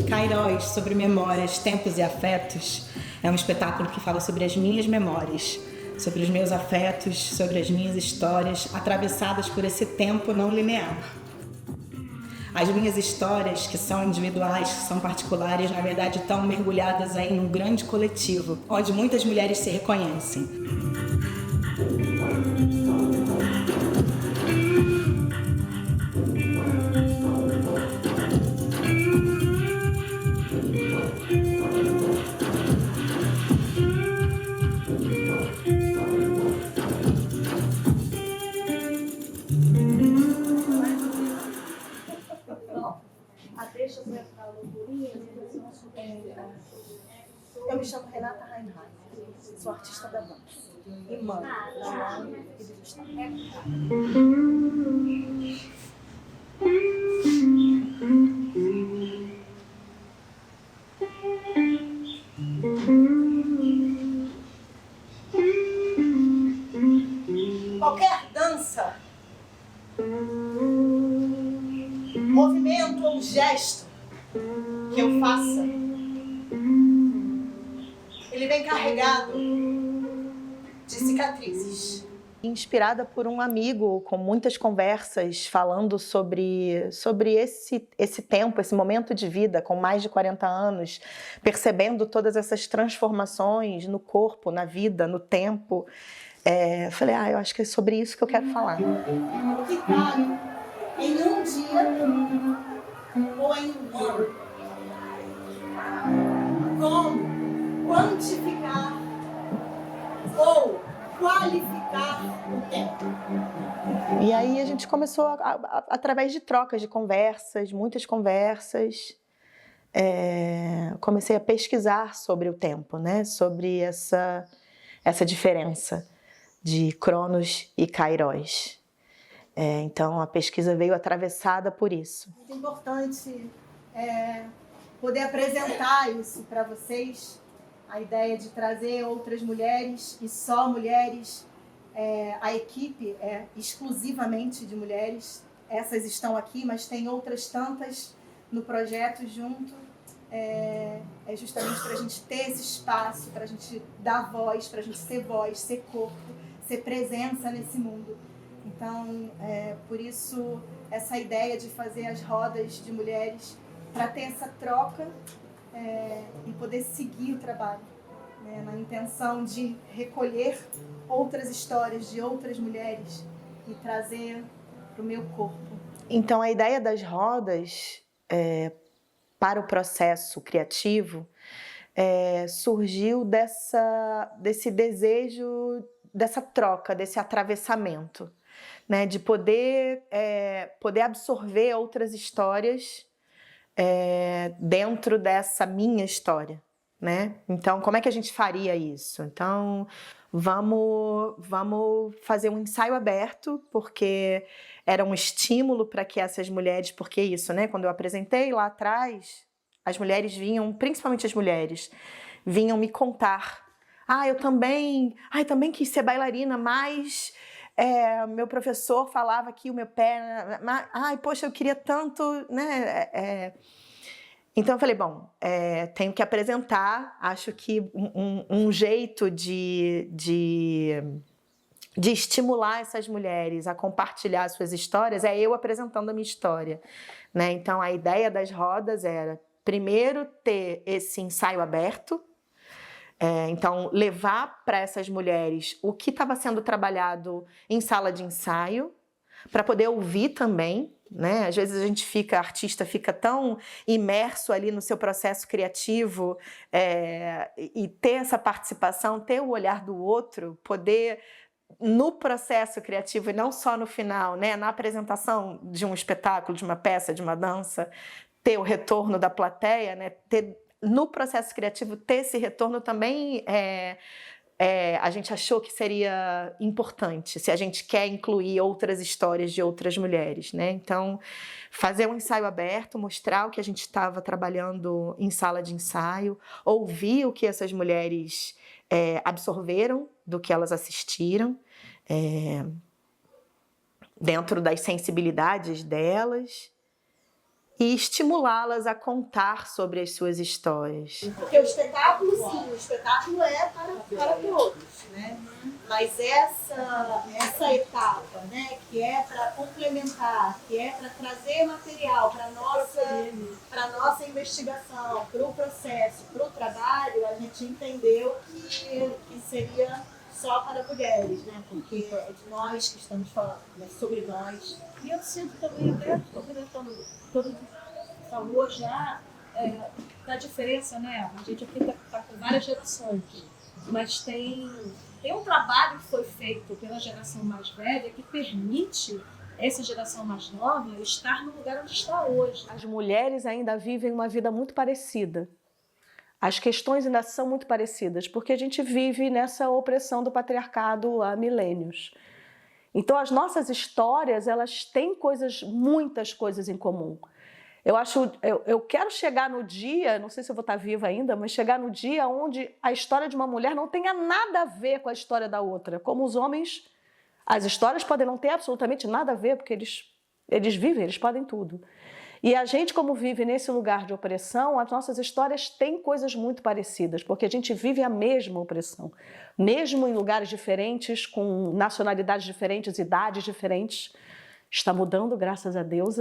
Kairós, sobre memórias, tempos e afetos, é um espetáculo que fala sobre as minhas memórias, sobre os meus afetos, sobre as minhas histórias, atravessadas por esse tempo não linear. As minhas histórias, que são individuais, que são particulares, na verdade estão mergulhadas aí num grande coletivo, onde muitas mulheres se reconhecem. Eu me chamo Renata Reinhardt, sou artista da dança e mãe da Ana e do Gustavo. Qualquer dança, movimento ou gesto que eu faça, ele vem carregado de cicatrizes. Inspirada por um amigo, com muitas conversas, falando sobre esse tempo, esse momento de vida, com mais de 40 anos, percebendo todas essas transformações no corpo, na vida, no tempo. Falei, eu acho que é sobre isso que eu quero falar. O que cabe em um dia ou em um ano? Como quantificar ou qualificar o tempo? E aí a gente começou, através de trocas de conversas, muitas conversas, comecei a pesquisar sobre o tempo, né? Sobre essa diferença de Cronos e Kairos. Então a pesquisa veio atravessada por isso. Muito importante poder apresentar isso para vocês, a ideia de trazer outras mulheres e só mulheres. A equipe é exclusivamente de mulheres, essas estão aqui, mas tem outras tantas no projeto junto. É justamente para a gente ter esse espaço, para a gente dar voz, para a gente ser voz, ser corpo, ser presença nesse mundo. Então, por isso, essa ideia de fazer as rodas de mulheres, para ter essa troca e poder seguir o trabalho, né, na intenção de recolher outras histórias de outras mulheres e trazer para o meu corpo. Então, a ideia das rodas para o processo criativo surgiu desse desejo, dessa troca, desse atravessamento, né, de poder absorver outras histórias dentro dessa minha história, né? Então, como é que a gente faria isso? Então, vamos fazer um ensaio aberto, porque era um estímulo para que essas mulheres, porque isso, né? Quando eu apresentei lá atrás, as mulheres vinham, principalmente as mulheres, vinham me contar. Eu também quis ser bailarina, mas meu professor falava que o meu pé... poxa, eu queria tanto, né? Então eu falei, bom, tenho que apresentar, acho que um jeito de estimular essas mulheres a compartilhar suas histórias é eu apresentando a minha história, né? Então a ideia das rodas era, primeiro, ter esse ensaio aberto, então levar para essas mulheres o que estava sendo trabalhado em sala de ensaio, para poder ouvir também, né? Às vezes a artista fica tão imerso ali no seu processo criativo, e ter essa participação, ter o olhar do outro, poder no processo criativo e não só no final, né? Na apresentação de um espetáculo, de uma peça, de uma dança, ter o retorno da plateia, né? No processo criativo, ter esse retorno também a gente achou que seria importante, se a gente quer incluir outras histórias de outras mulheres, né? Então, fazer um ensaio aberto, mostrar o que a gente estava trabalhando em sala de ensaio, ouvir o que essas mulheres absorveram do que elas assistiram, dentro das sensibilidades delas, e estimulá-las a contar sobre as suas histórias. Porque o espetáculo, sim, o espetáculo é para todos, né? Mas essa etapa, né, que é para complementar, que é para trazer material para nossa investigação, para o processo, para o trabalho, a gente entendeu que seria só para mulheres, né? Porque é de nós que estamos falando, né? Sobre nós. E eu sinto também, até comentando todo mundo falou já, da diferença, né? A gente aqui está com várias gerações, mas tem um trabalho que foi feito pela geração mais velha que permite essa geração mais nova estar no lugar onde está hoje. As mulheres ainda vivem uma vida muito parecida. As questões ainda são muito parecidas, porque a gente vive nessa opressão do patriarcado há milênios. Então, as nossas histórias, elas têm muitas coisas em comum. Eu quero chegar no dia, não sei se eu vou estar viva ainda, mas chegar no dia onde a história de uma mulher não tenha nada a ver com a história da outra. Como os homens, as histórias podem não ter absolutamente nada a ver, porque eles vivem, eles podem tudo. E a gente, como vive nesse lugar de opressão, as nossas histórias têm coisas muito parecidas, porque a gente vive a mesma opressão. Mesmo em lugares diferentes, com nacionalidades diferentes, idades diferentes. Está mudando, graças a Deus.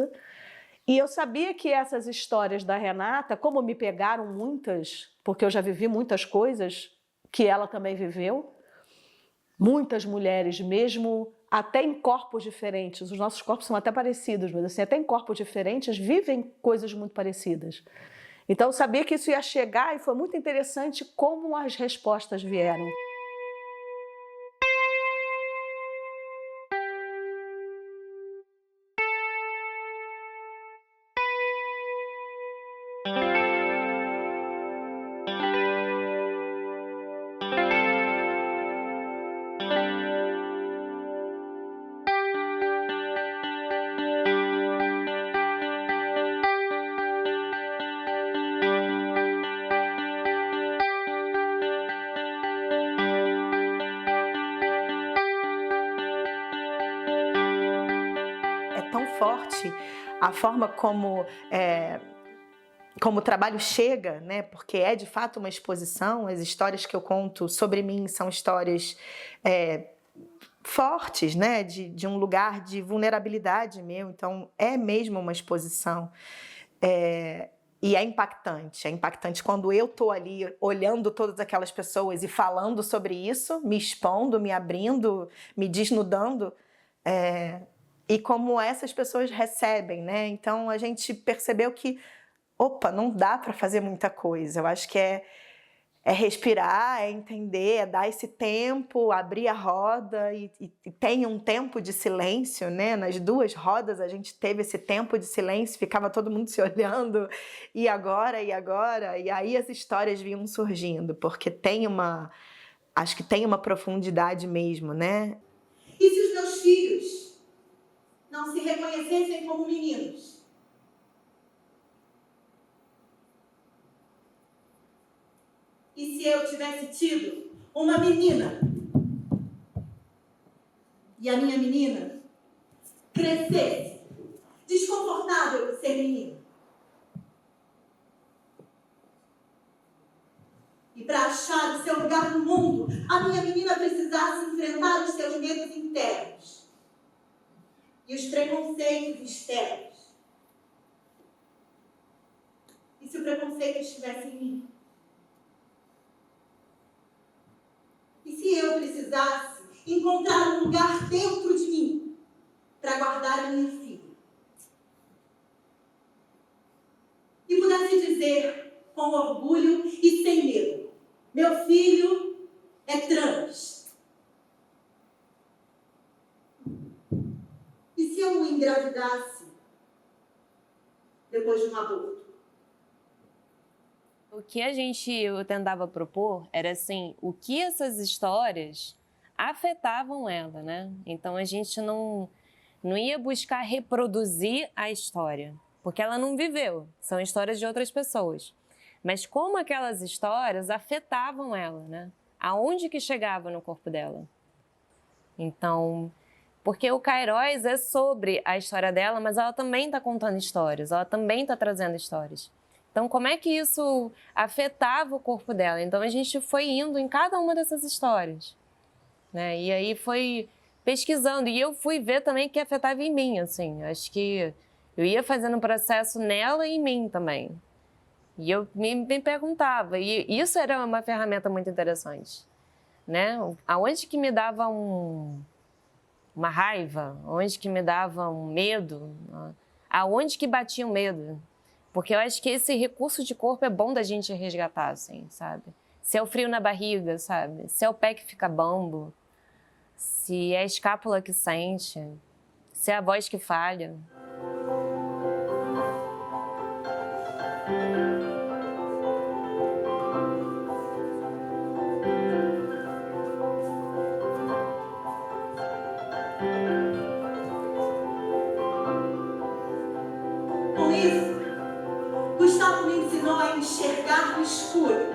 E eu sabia que essas histórias da Renata, como me pegaram muitas, porque eu já vivi muitas coisas que ela também viveu, muitas mulheres, mesmo até em corpos diferentes, os nossos corpos são até parecidos, mas assim, até em corpos diferentes vivem coisas muito parecidas. Então eu sabia que isso ia chegar e foi muito interessante como as respostas vieram. Tão forte a forma como o trabalho chega, né? Porque é de fato uma exposição. As histórias que eu conto sobre mim são histórias fortes, né? De um lugar de vulnerabilidade meu. Então é mesmo uma exposição. E é impactante quando eu estou ali olhando todas aquelas pessoas e falando sobre isso, me expondo, me abrindo, me desnudando. E como essas pessoas recebem, né? Então a gente percebeu que, não dá para fazer muita coisa. Eu acho que é respirar, é entender, é dar esse tempo, abrir a roda e tem um tempo de silêncio, né? Nas duas rodas a gente teve esse tempo de silêncio, ficava todo mundo se olhando, e agora? E aí as histórias vinham surgindo, porque acho que tem uma profundidade mesmo, né? E se os meus filhos não se reconhecessem como meninos? E se eu tivesse tido uma menina e a minha menina crescesse desconfortável por ser menina? E para achar o seu lugar no mundo, a minha menina precisasse enfrentar os seus medos internos e os preconceitos externos. E se o preconceito estivesse em mim? E se eu precisasse encontrar um lugar dentro de mim para guardar a minha filha? E pudesse dizer com orgulho e sem medo: meu filho é trans. eu engravidasse depois de um aborto? O que eu tentava propor era assim, o que essas histórias afetavam ela, né? Então a gente não ia buscar reproduzir a história, porque ela não viveu, são histórias de outras pessoas. Mas como aquelas histórias afetavam ela, né? Aonde que chegava no corpo dela? Então, porque o Kairós é sobre a história dela, mas ela também está contando histórias, ela também está trazendo histórias. Então, como é que isso afetava o corpo dela? Então, a gente foi indo em cada uma dessas histórias, né? E aí foi pesquisando, e eu fui ver também que afetava em mim, assim. Acho que eu ia fazendo um processo nela e em mim também. E eu me perguntava, e isso era uma ferramenta muito interessante, né? Aonde que me dava uma raiva, onde que me dava um medo, aonde que batia o medo. Porque eu acho que esse recurso de corpo é bom da gente resgatar, assim, sabe? Se é o frio na barriga, sabe? Se é o pé que fica bambo, se é a escápula que sente, se é a voz que falha. Com isso, Gustavo me ensinou a enxergar no escuro,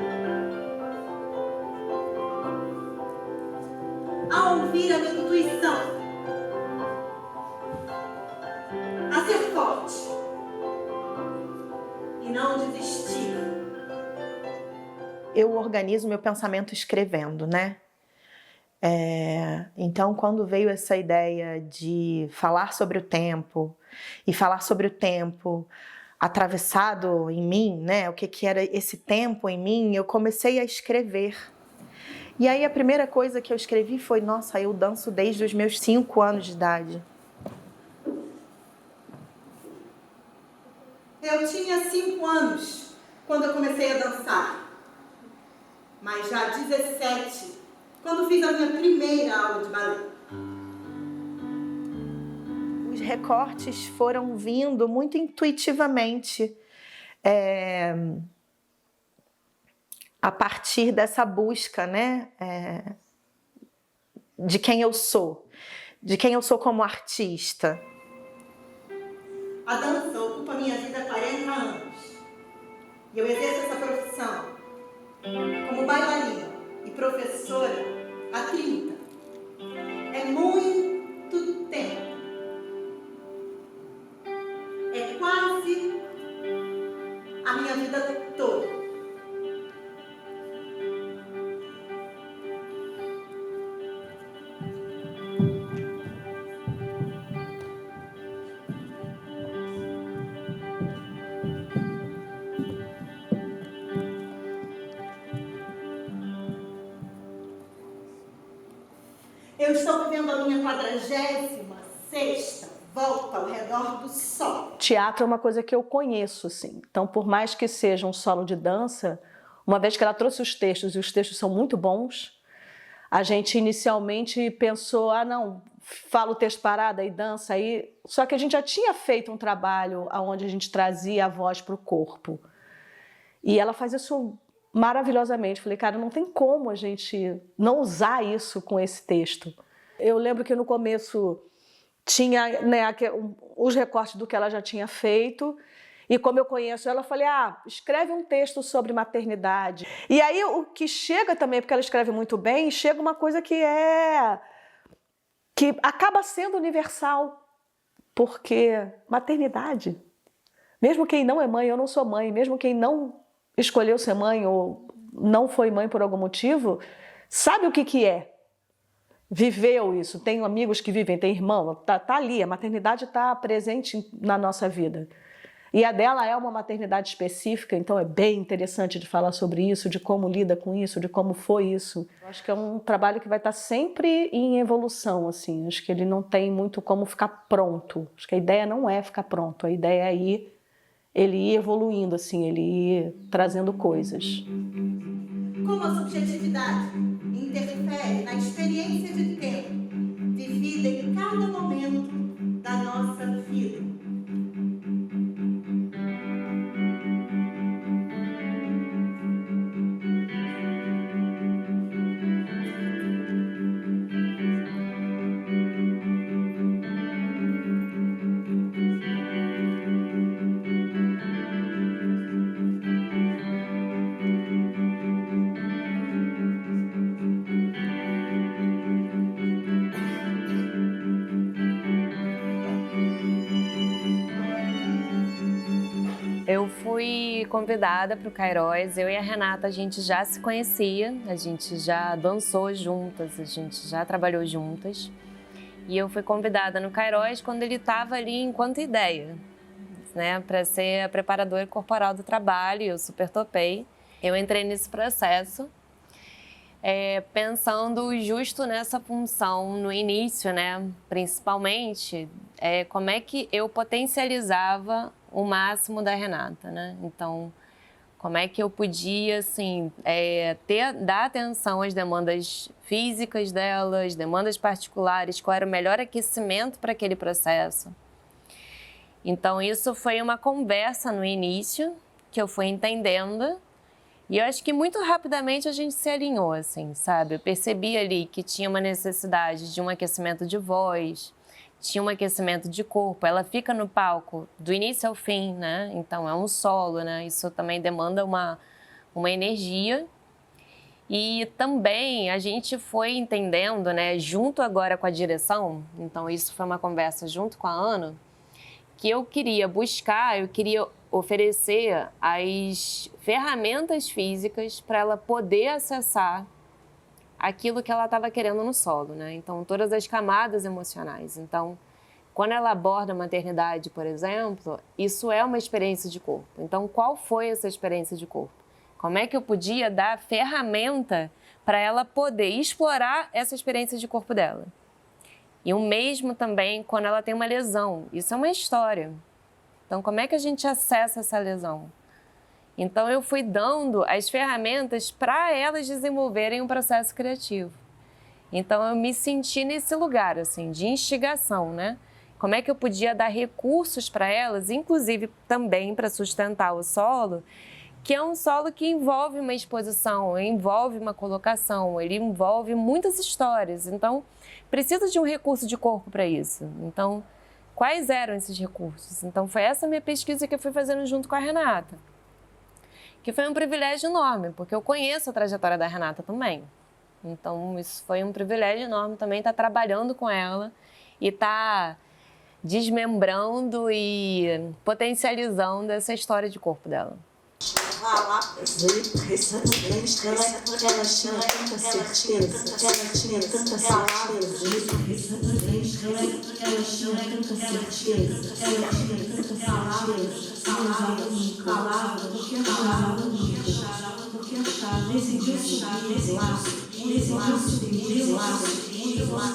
a ouvir a minha intuição, a ser forte e não desistir. Eu organizo meu pensamento escrevendo, né? Então, quando veio essa ideia de falar sobre o tempo, e falar sobre o tempo atravessado em mim, né? O que era esse tempo em mim, eu comecei a escrever. E aí a primeira coisa que eu escrevi foi, nossa, eu danço desde os meus 5 anos de idade. Eu tinha 5 anos quando eu comecei a dançar, mas já 17 quando fiz a minha primeira aula de balé. Os recortes foram vindo muito intuitivamente, a partir dessa busca, né, de quem eu sou como artista. A dança ocupa minha vida há 40 anos e eu exerço essa profissão como bailarina e professora há 30. É muito tempo. É quase a minha vida toda. Eu estou vivendo a minha 46ª volta ao redor do sol. Teatro é uma coisa que eu conheço, assim. Então, por mais que seja um solo de dança, uma vez que ela trouxe os textos, e os textos são muito bons, a gente inicialmente pensou, não, fala o texto parado e dança aí. Só que a gente já tinha feito um trabalho onde a gente trazia a voz para o corpo. E ela faz isso maravilhosamente. Falei, cara, não tem como a gente não usar isso com esse texto. Eu lembro que no começo tinha, né, os recortes do que ela já tinha feito, e como eu conheço ela, eu falei, escreve um texto sobre maternidade. E aí o que chega também, porque ela escreve muito bem, chega uma coisa que acaba sendo universal, porque maternidade, mesmo quem não é mãe, eu não sou mãe, mesmo quem não escolheu ser mãe ou não foi mãe por algum motivo, sabe o que é. Viveu isso, tenho amigos que vivem, tem irmão, tá ali, a maternidade está presente na nossa vida. E a dela é uma maternidade específica, então é bem interessante de falar sobre isso, de como lida com isso, de como foi isso. Eu acho que é um trabalho que vai estar sempre em evolução, assim. Acho que ele não tem muito como ficar pronto. Acho que a ideia não é ficar pronto, a ideia é ele ir evoluindo, assim, ele ir trazendo coisas. Como a subjetividade interfere na experiência de tempo vivida em cada momento da nossa Eu fui convidada para o Cairós, eu e a Renata, a gente já se conhecia, a gente já dançou juntas, a gente já trabalhou juntas. E eu fui convidada no Cairós quando ele estava ali enquanto ideia, né, para ser a preparadora corporal do trabalho, eu super topei. Eu entrei nesse processo, pensando justo nessa função no início, né, principalmente, como é que eu potencializava o máximo da Renata, né? Então, como é que eu podia, assim, dar atenção às demandas físicas dela, às demandas particulares, qual era o melhor aquecimento para aquele processo. Então, isso foi uma conversa no início, que eu fui entendendo, e eu acho que muito rapidamente a gente se alinhou, assim, sabe? Eu percebi ali que tinha uma necessidade de um aquecimento de voz, tinha um aquecimento de corpo, ela fica no palco do início ao fim, né? Então é um solo, né? Isso também demanda uma energia. E também a gente foi entendendo, né, junto agora com a direção, então isso foi uma conversa junto com a Ana, que eu queria oferecer as ferramentas físicas para ela poder acessar aquilo que ela estava querendo no solo, né? Então, todas as camadas emocionais. Então, quando ela aborda a maternidade, por exemplo, isso é uma experiência de corpo. Então, qual foi essa experiência de corpo? Como é que eu podia dar ferramenta para ela poder explorar essa experiência de corpo dela? E o mesmo também quando ela tem uma lesão. Isso é uma história. Então, como é que a gente acessa essa lesão? Então, eu fui dando as ferramentas para elas desenvolverem um processo criativo. Então, eu me senti nesse lugar, assim, de instigação, né? Como é que eu podia dar recursos para elas, inclusive também para sustentar o solo, que é um solo que envolve uma exposição, envolve uma colocação, ele envolve muitas histórias. Então, precisa de um recurso de corpo para isso. Então, quais eram esses recursos? Então, foi essa minha pesquisa que eu fui fazendo junto com a Renata, que foi um privilégio enorme, porque eu conheço a trajetória da Renata também. Então, isso foi um privilégio enorme também, estar trabalhando com ela e estar desmembrando e potencializando essa história de corpo dela. Ela tinha tanta certeza, ela tinha tanta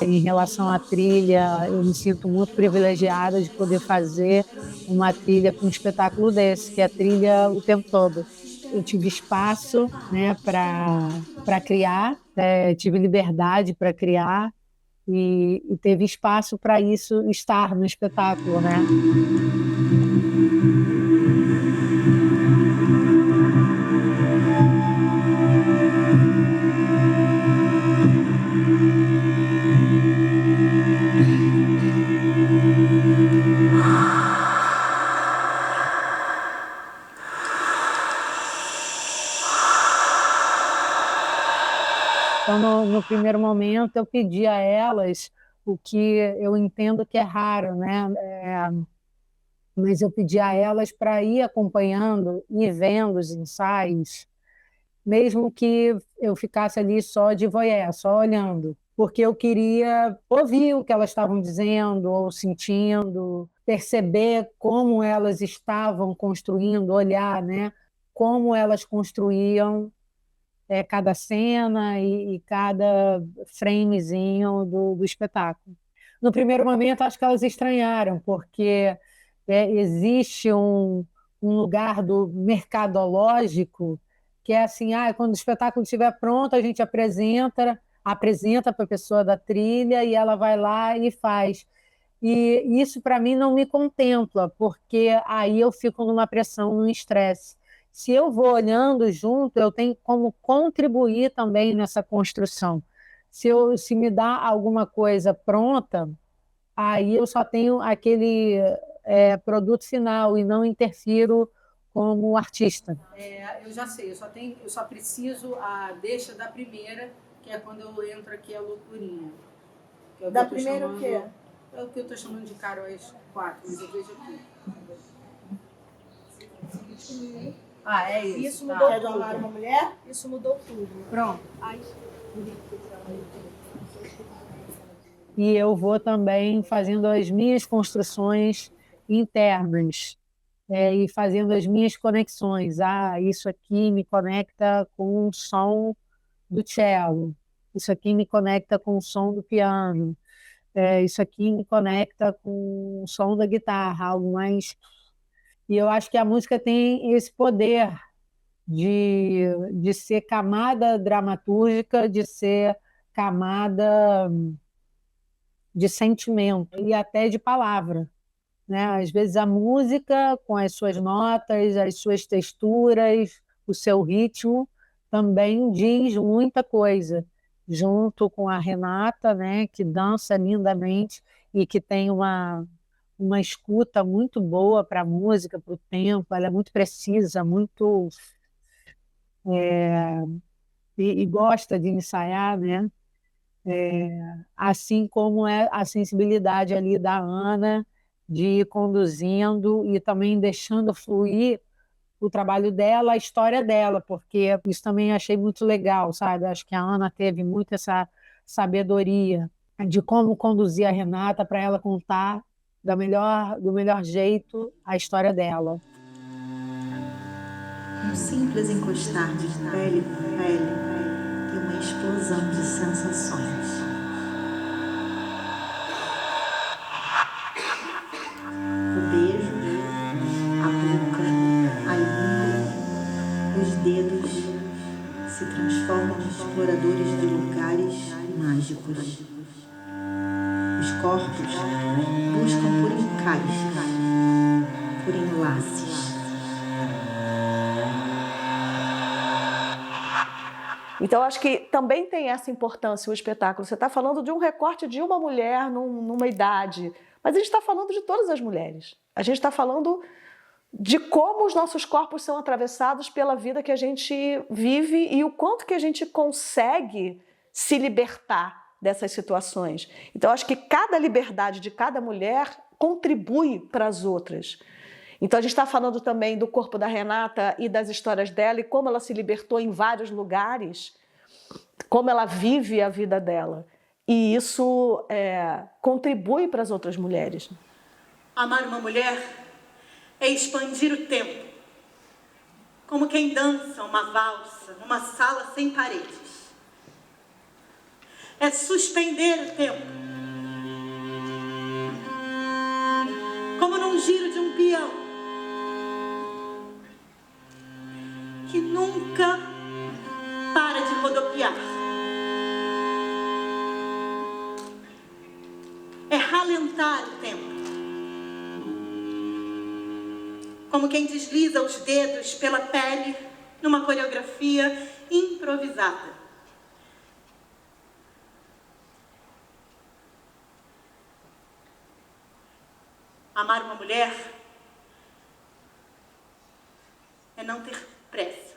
Em relação à trilha, eu me sinto muito privilegiada de poder fazer uma trilha com um espetáculo desse, que é a trilha o tempo todo. Eu tive espaço, né, para criar, tive liberdade para criar e teve espaço para isso estar no espetáculo, né? Então, no primeiro momento, eu pedi a elas o que eu entendo que é raro, né? Mas eu pedi a elas para ir acompanhando e vendo os ensaios, mesmo que eu ficasse ali só de voyeur, só olhando, porque eu queria ouvir o que elas estavam dizendo ou sentindo, perceber como elas estavam construindo, olhar, né? Como elas construíam cada cena e cada framezinho do espetáculo. No primeiro momento, acho que elas estranharam, porque existe um lugar do mercadológico que é assim, quando o espetáculo estiver pronto, a gente apresenta para a pessoa da trilha e ela vai lá e faz. E isso, para mim, não me contempla, porque aí eu fico numa pressão, num estresse. Se eu vou olhando junto, eu tenho como contribuir também nessa construção. Se me dá alguma coisa pronta, aí eu só tenho aquele produto final e não interfiro como artista. Eu já sei, eu só preciso a deixa da primeira, que é quando eu entro aqui a loucurinha. Que é da primeira o quê? É o que eu estou chamando de Cairós 4, mas eu vejo aqui. Ah, é isso. Isso tá. mudou tudo. Amar uma mulher? Isso mudou tudo. Pronto. Aí, E eu vou também fazendo as minhas construções internas, e fazendo as minhas conexões. Ah, isso aqui me conecta com o som do cello, isso aqui me conecta com o som do piano, isso aqui me conecta com o som da guitarra, algo mais. E eu acho que a música tem esse poder de ser camada dramatúrgica, de ser camada de sentimento e até de palavra, né? Às vezes a música, com as suas notas, as suas texturas, o seu ritmo, também diz muita coisa, junto com a Renata, né, que dança lindamente e que tem uma escuta muito boa para a música, para o tempo, ela é muito precisa, muito e gosta de ensaiar, né? Assim como é a sensibilidade ali da Ana de ir conduzindo e também deixando fluir o trabalho dela, a história dela, porque isso também achei muito legal, sabe? Acho que a Ana teve muito essa sabedoria de como conduzir a Renata para ela contar do melhor jeito a história dela. Um simples encostar de pele com pele e uma explosão de sensações. O beijo, a boca, a língua, os dedos se transformam em exploradores de lugares mágicos. Os corpos buscam por encaixes, por enlaces. Então, acho que também tem essa importância o espetáculo. Você está falando de um recorte de uma mulher numa idade, mas a gente está falando de todas as mulheres. A gente está falando de como os nossos corpos são atravessados pela vida que a gente vive e o quanto que a gente consegue se libertar dessas situações. Então, acho que cada liberdade de cada mulher contribui para as outras. Então, a gente está falando também do corpo da Renata e das histórias dela e como ela se libertou em vários lugares, como ela vive a vida dela. E isso contribui para as outras mulheres. Amar uma mulher é expandir o tempo, como quem dança uma valsa numa sala sem paredes. É suspender o tempo, como num giro de um peão, que nunca para de rodopiar. É ralentar o tempo, como quem desliza os dedos pela pele numa coreografia improvisada. Amar uma mulher é não ter pressa.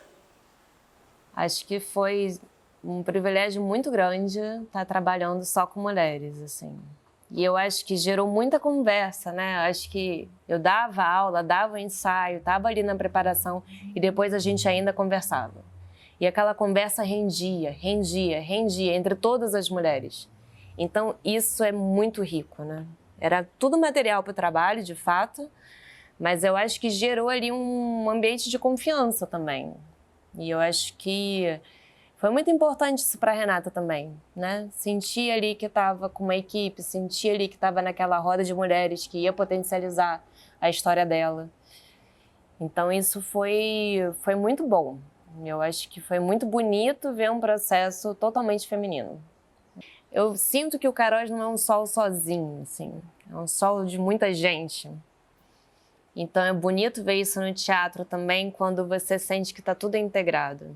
Acho que foi um privilégio muito grande estar trabalhando só com mulheres, assim. E eu acho que gerou muita conversa, né? Acho que eu dava aula, dava ensaio, estava ali na preparação e depois a gente ainda conversava. E aquela conversa rendia entre todas as mulheres. Então, isso é muito rico, né? Era tudo material para o trabalho, de fato, mas eu acho que gerou ali um ambiente de confiança também. E eu acho que foi muito importante isso para a Renata também, né? Sentir ali que estava com uma equipe, sentir ali que estava naquela roda de mulheres que ia potencializar a história dela. Então isso foi muito bom. Eu acho que foi muito bonito ver um processo totalmente feminino. Eu sinto que o Caróis não é um solo sozinho, assim. É um solo de muita gente. Então é bonito ver isso no teatro também, quando você sente que está tudo integrado.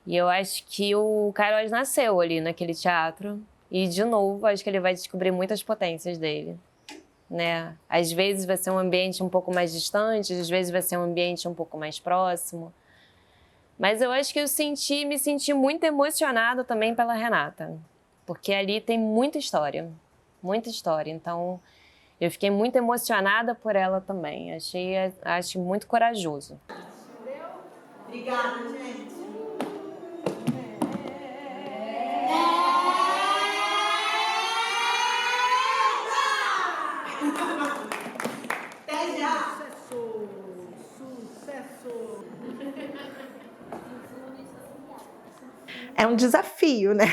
E eu acho que o Caróis nasceu ali naquele teatro. E, de novo, acho que ele vai descobrir muitas potências dele, né? Às vezes vai ser um ambiente um pouco mais distante, às vezes vai ser um ambiente um pouco mais próximo. Mas eu acho que me senti muito emocionada também pela Renata. Porque ali tem muita história. Então, eu fiquei muito emocionada por ela também. Acho muito corajoso. Obrigada, gente. Até já. Sucesso! É um desafio, né?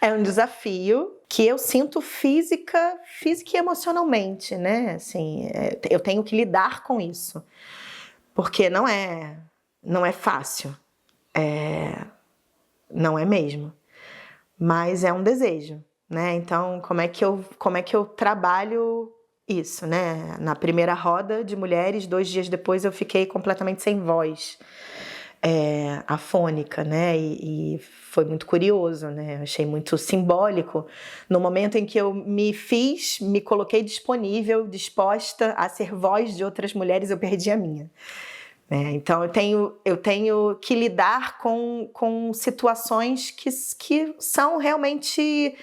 É um desafio que eu sinto física e emocionalmente, né? Assim, eu tenho que lidar com isso, porque não é fácil, não é mesmo, mas é um desejo, né? Então, como é que eu trabalho isso, né? Na primeira roda de mulheres, 2 dias depois eu fiquei completamente sem voz. Afônica, né? E foi muito curioso, né? Eu achei muito simbólico. No momento em que eu me coloquei disponível, disposta a ser voz de outras mulheres, eu perdi a minha. Então eu tenho que lidar com situações que são realmente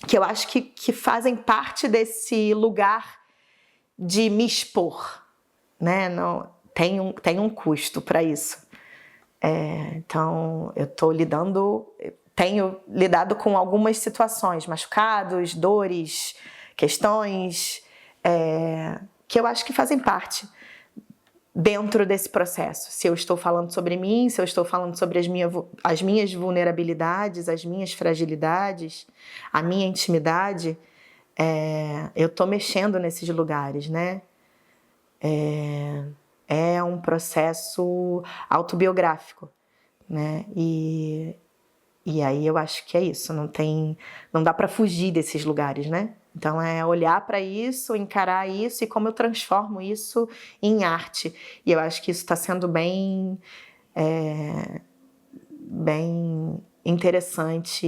que eu acho que fazem parte desse lugar de me expor, né? Não, tem um custo para isso. Então, tenho lidado com algumas situações, machucados, dores, questões, que eu acho que fazem parte dentro desse processo. Se eu estou falando sobre mim, se eu estou falando sobre as minhas vulnerabilidades, as minhas fragilidades, a minha intimidade, eu estou mexendo nesses lugares, né? É um processo autobiográfico, né? E aí eu acho que é isso, não dá para fugir desses lugares, né? Então é olhar para isso, encarar isso e como eu transformo isso em arte. E eu acho que isso está sendo bem interessante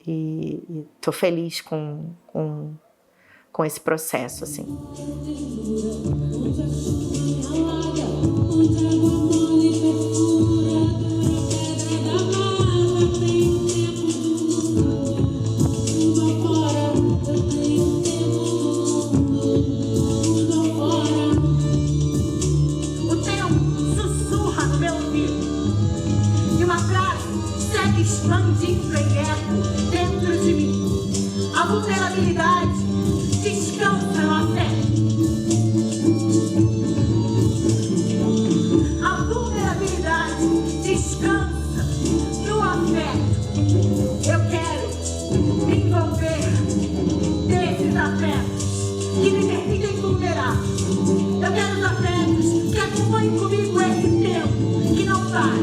e tô feliz com esse processo, assim. O tempo sussurra no meu ouvido e uma frase segue expandindo em eco dentro de mim. A vulnerabilidade descansa no afeto. A vulnerabilidade descansa no afeto. Eu quero me envolver desses afetos que me permitem vulnerar. Eu quero os afetos que acompanhem comigo esse tempo que não para.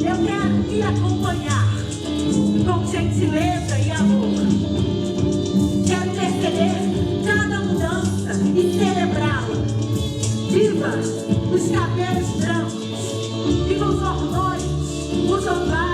Eu quero te acompanhar com gentileza e amor. Quero perceber cada mudança e celebrá-la. Viva os cabelos brancos, viva os hormônios, os ovários.